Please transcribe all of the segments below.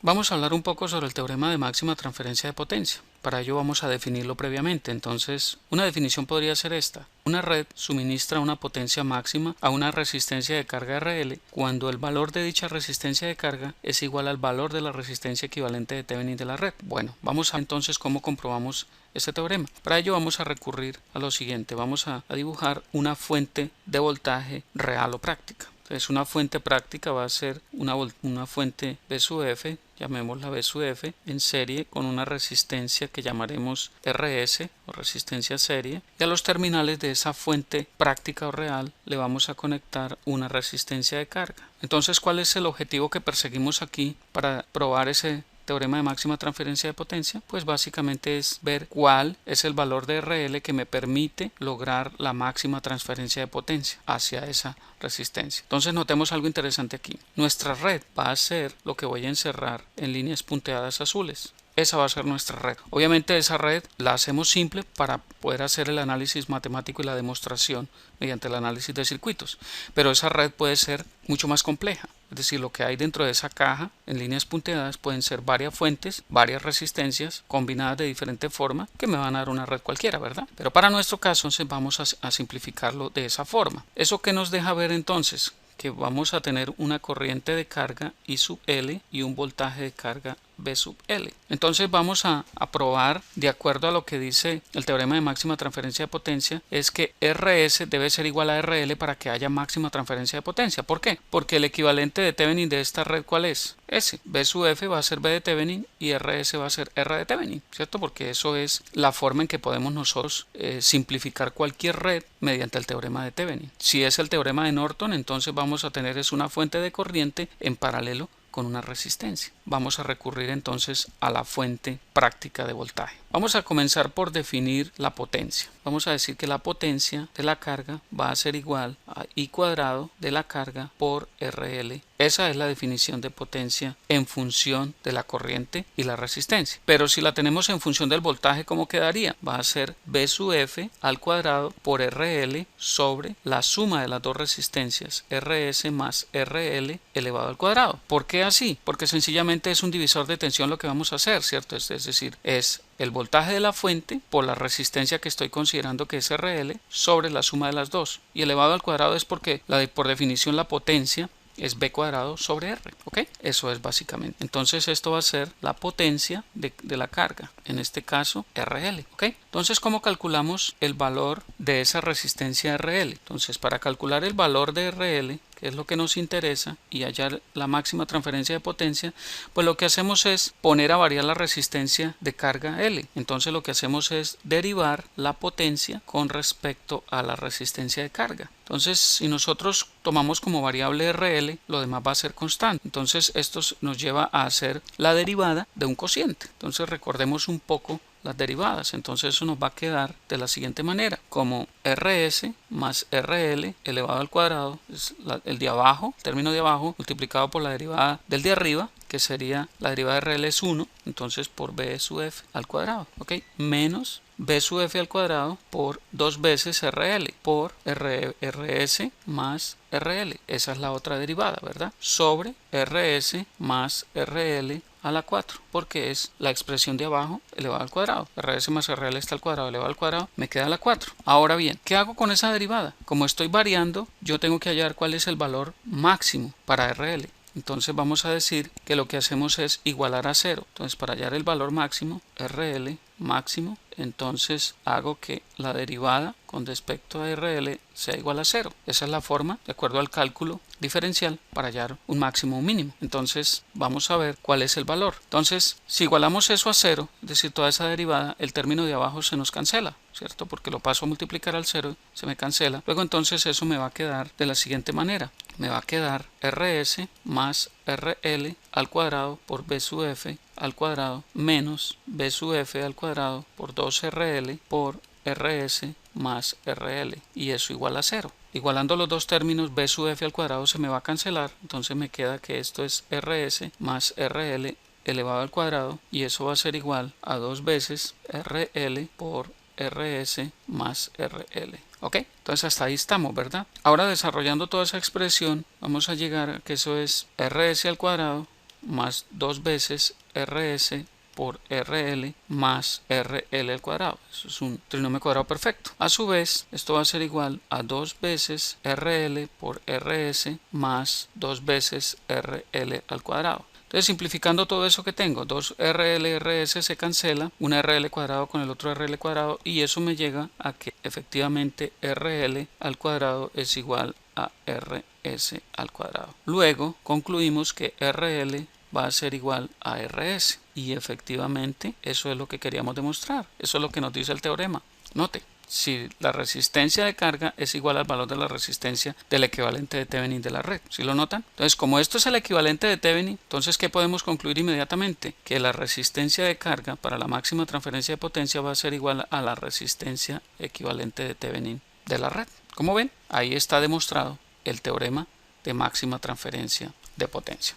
Vamos a hablar un poco sobre el teorema de máxima transferencia de potencia. Para ello vamos a definirlo previamente. Entonces, una definición podría ser esta. Una red suministra una potencia máxima a una resistencia de carga RL cuando el valor de dicha resistencia de carga es igual al valor de la resistencia equivalente de Thevenin de la red. Bueno, vamos a entonces cómo comprobamos este teorema. Para ello vamos a recurrir a lo siguiente. Vamos a dibujar una fuente de voltaje real o práctica. Entonces, una fuente práctica va a ser una fuente B sub F, llamémosla B sub F, en serie con una resistencia que llamaremos RS o resistencia serie, y a los terminales de esa fuente práctica o real le vamos a conectar una resistencia de carga. Entonces, ¿cuál es el objetivo que perseguimos aquí para probar ese teorema de máxima transferencia de potencia? Pues básicamente es ver cuál es el valor de RL que me permite lograr la máxima transferencia de potencia hacia esa resistencia. Entonces notemos algo interesante aquí. Nuestra red va a ser lo que voy a encerrar en líneas punteadas azules. Esa va a ser nuestra red. Obviamente esa red la hacemos simple para poder hacer el análisis matemático y la demostración mediante el análisis de circuitos. Pero esa red puede ser mucho más compleja. Es decir, lo que hay dentro de esa caja en líneas punteadas pueden ser varias fuentes, varias resistencias combinadas de diferente forma que me van a dar una red cualquiera, ¿verdad? Pero para nuestro caso entonces vamos a simplificarlo de esa forma. ¿Eso qué nos deja ver entonces? Que vamos a tener una corriente de carga I sub L y un voltaje de carga B sub L. Entonces vamos a probar, de acuerdo a lo que dice el teorema de máxima transferencia de potencia, es que RS debe ser igual a RL para que haya máxima transferencia de potencia. ¿Por qué? Porque el equivalente de Thevenin de esta red, ¿cuál es? S. B sub F va a ser B de Thevenin y RS va a ser R de Thevenin, ¿cierto? Porque eso es la forma en que podemos nosotros simplificar cualquier red mediante el teorema de Thevenin. Si es el teorema de Norton, entonces vamos a tener una fuente de corriente en paralelo con una resistencia. Vamos a recurrir entonces a la fuente práctica de voltaje. Vamos a comenzar por definir la potencia. Vamos a decir que la potencia de la carga va a ser igual a I cuadrado de la carga por RL. Esa es la definición de potencia en función de la corriente y la resistencia. Pero si la tenemos en función del voltaje, ¿cómo quedaría? Va a ser B sub F al cuadrado por RL sobre la suma de las dos resistencias RS más RL elevado al cuadrado. ¿Por qué así? Porque sencillamente es un divisor de tensión lo que vamos a hacer, ¿cierto? Es decir, es el voltaje de la fuente por la resistencia que estoy considerando que es RL sobre la suma de las dos. Y elevado al cuadrado es porque por definición la potencia es B cuadrado sobre R, ¿ok? Eso es básicamente. Entonces esto va a ser la potencia de la carga, en este caso RL, ¿ok? Entonces, ¿cómo calculamos el valor de esa resistencia RL? Entonces, para calcular el valor de RL, que es lo que nos interesa, y hallar la máxima transferencia de potencia, pues lo que hacemos es poner a variar la resistencia de carga L. Entonces lo que hacemos es derivar la potencia con respecto a la resistencia de carga. Entonces, si nosotros tomamos como variable RL, lo demás va a ser constante. Entonces esto nos lleva a hacer la derivada de un cociente. Entonces recordemos un poco las derivadas. Entonces eso nos va a quedar de la siguiente manera, como RS más RL elevado al cuadrado, es el de abajo, el término de abajo, multiplicado por la derivada del de arriba, que sería la derivada de RL es 1, entonces por B sub F al cuadrado, ¿ok? Menos B sub F al cuadrado por 2 veces RL por RS más RL. Esa es la otra derivada, ¿verdad? Sobre RS más RL a la 4, porque es la expresión de abajo elevado al cuadrado. RS más RL está al cuadrado elevado al cuadrado, me queda la 4. Ahora bien, ¿qué hago con esa derivada? Como estoy variando, yo tengo que hallar cuál es el valor máximo para RL. Entonces vamos a decir que lo que hacemos es igualar a 0. Entonces, para hallar el valor máximo, RL máximo, entonces hago que la derivada con respecto a RL sea igual a 0. Esa es la forma, de acuerdo al cálculo diferencial, para hallar un máximo o un mínimo. Entonces vamos a ver cuál es el valor. Entonces, si igualamos eso a 0, es decir, toda esa derivada, el término de abajo se nos cancela, ¿cierto? Porque lo paso a multiplicar al 0, se me cancela. Luego entonces eso me va a quedar de la siguiente manera. Me va a quedar RS más RL al cuadrado por B sub F al cuadrado menos B sub F al cuadrado por 2RL por RS más RL, y eso igual a 0. Igualando los dos términos, B sub F al cuadrado se me va a cancelar, entonces me queda que esto es RS más RL elevado al cuadrado, y eso va a ser igual a 2 veces RL por RS más RL. ¿Ok? Entonces hasta ahí estamos, ¿verdad? Ahora, desarrollando toda esa expresión, vamos a llegar a que eso es RS al cuadrado más 2 veces RS por RL más RL al cuadrado. Eso es un trinomio cuadrado perfecto. A su vez, esto va a ser igual a 2 veces RL por RS más 2 veces RL al cuadrado. Entonces, simplificando todo eso que tengo, 2RL RS se cancela, un RL cuadrado con el otro RL cuadrado, y eso me llega a que efectivamente RL al cuadrado es igual a RS al cuadrado. Luego concluimos que RL va a ser igual a RS, y efectivamente eso es lo que queríamos demostrar. Eso es lo que nos dice el teorema. Note, si la resistencia de carga es igual al valor de la resistencia del equivalente de Thevenin de la red. ¿Sí lo notan? Entonces, como esto es el equivalente de Thevenin, entonces, ¿qué podemos concluir inmediatamente? Que la resistencia de carga para la máxima transferencia de potencia va a ser igual a la resistencia equivalente de Thevenin de la red. Como ven, ahí está demostrado el teorema de máxima transferencia de potencia.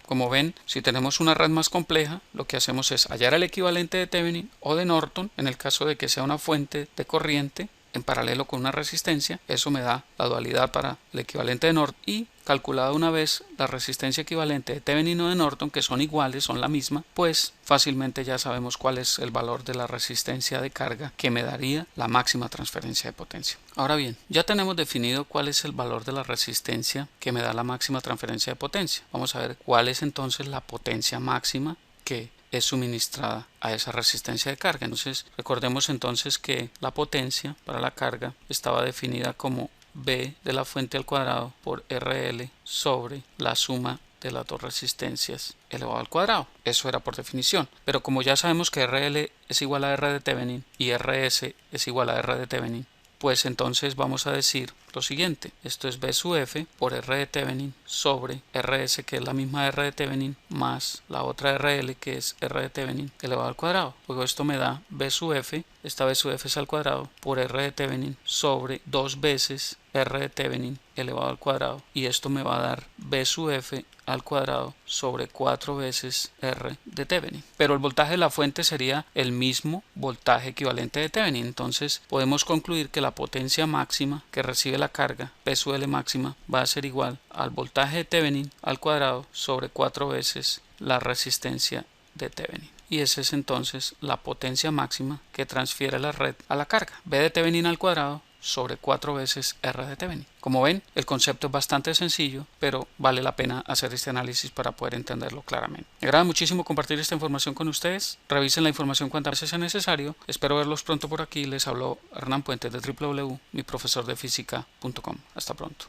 Como ven, si tenemos una red más compleja, lo que hacemos es hallar el equivalente de Thevenin o de Norton, en el caso de que sea una fuente de corriente en paralelo con una resistencia. Eso me da la dualidad para el equivalente de Norton, y calculada una vez la resistencia equivalente de Thevenin o de Norton, que son iguales, son la misma, pues fácilmente ya sabemos cuál es el valor de la resistencia de carga que me daría la máxima transferencia de potencia. Ahora bien, ya tenemos definido cuál es el valor de la resistencia que me da la máxima transferencia de potencia. Vamos a ver cuál es entonces la potencia máxima que es suministrada a esa resistencia de carga. Entonces, recordemos entonces que la potencia para la carga estaba definida como B de la fuente al cuadrado por RL sobre la suma de las dos resistencias elevado al cuadrado. Eso era por definición. Pero como ya sabemos que RL es igual a R de Thevenin y RS es igual a R de Thevenin, pues entonces vamos a decir lo siguiente: esto es B sub F por R de Thevenin sobre RS, que es la misma R de Thevenin, más la otra RL, que es R de Thevenin elevado al cuadrado. Luego esto me da B sub F, esta B sub F es al cuadrado, por R de Thevenin sobre 2 veces R de Thevenin elevado al cuadrado, y esto me va a dar B sub F al cuadrado sobre 4 veces R de Thevenin. Pero el voltaje de la fuente sería el mismo voltaje equivalente de Thevenin. Entonces podemos concluir que la potencia máxima que recibe la carga, P sub L máxima, va a ser igual al voltaje de Thevenin al cuadrado sobre 4 veces la resistencia de Thevenin. Y esa es entonces la potencia máxima que transfiere la red a la carga, B de Thevenin al cuadrado sobre 4 veces R de Thevenin. Como ven, el concepto es bastante sencillo, pero vale la pena hacer este análisis para poder entenderlo claramente. Me agrada muchísimo compartir esta información con ustedes. Revisen la información cuantas veces sea necesario. Espero verlos pronto por aquí. Les habló Hernán Puentes de www.miprofesordefísica.com. Hasta pronto.